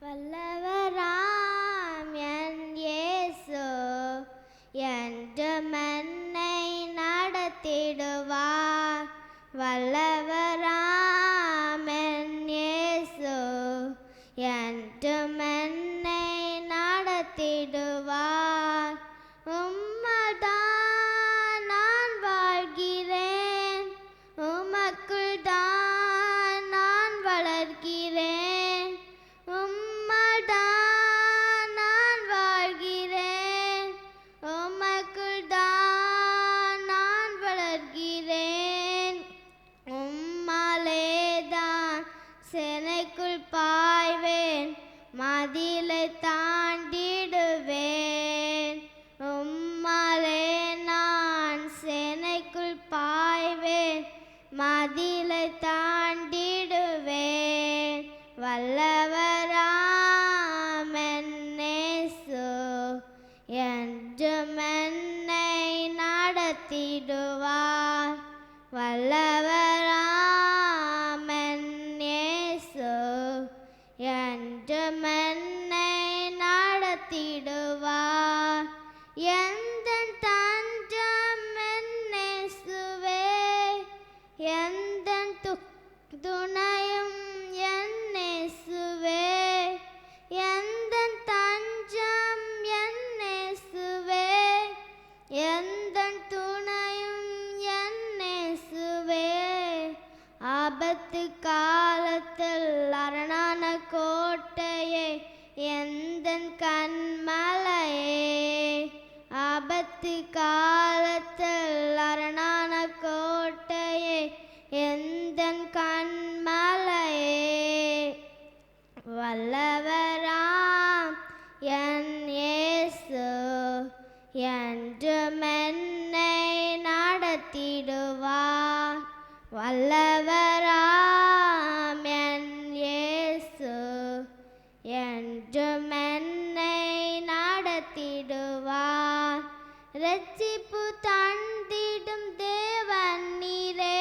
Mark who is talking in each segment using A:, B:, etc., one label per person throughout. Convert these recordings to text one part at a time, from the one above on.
A: வல்லவராம் என் இயேசு என்றும் என்னை நடத்திடுவார். வல்லவராம் என் இயேசு என்றும் என்னை நடத்திடுவார். உம்மால்தான் நான் வாழ்கிறேன், உமக்குள் தான் நான் வளர்கிறேன். உம்மால்தான் நான் வாழ்கிறேன், உமக்குள் தான் நான் வளர்கிறேன். உம்மாலேதான் சேனைக்குள் பாய்வேன், மதிலை தாண்டிடுவேன். உம்மாலே நான் சேனைக்குள் பாய்வேன், மதிலை தாண்டிடுவேன். வல்லவராம் என் இயேசு என்றும் என்னை நடத்திடுவார். வல்லவராம் என் இயேசு என்றும் என்னை நடத்திடுவார். எந்தன் தஞ்சம் என் இயேசுவே, எந்தன் துணையும் என் இயேசுவே, எந்தன் தஞ்சம் என் இயேசுவே, எந்தன் துணையும் என் இயேசுவே. ஆபத்து காலத்தில் அரணான கோட்டையே எந்தன் கண்மலையே. ஆபத்து காலத்தில் அரணான கோட்டையே எந்தன் கண்மலையே. வல்லவராம் என் இயேசு என்றும் என்னை நடத்திடுவார். வல்லவராம் என் இயேசு என்றும் என்னை நடத்திடுவார். இரட்சிப்பு தந்திடும் தேவன் நீரே,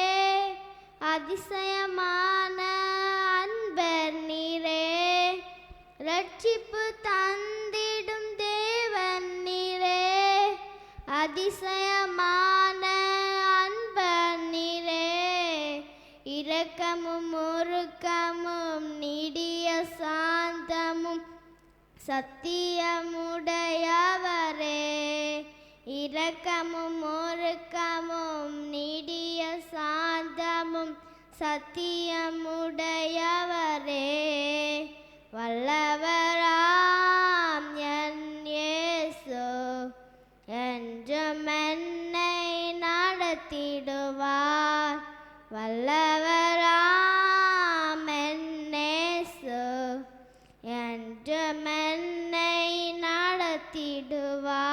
A: அதிசயமான அன்பர் நீரே. இரட்சிப்பு தந்திடும் தேவன் நீரே, அதிசயமான அன்பர் நீரே. இரக்கமும் உருக்கமும் நீடிய சாந்தமும் சத்தியமுடையவரே. இரக்கமும் உருக்கமும் நீடிய சாந்தமும் சத்தியமுடையவரே. வல்லவராம் என் இயேசு என்றும் என்னை நடத்திடுவார். வல்லவராம் என் இயேசு என்றும் என்னை நடத்திடுவார்.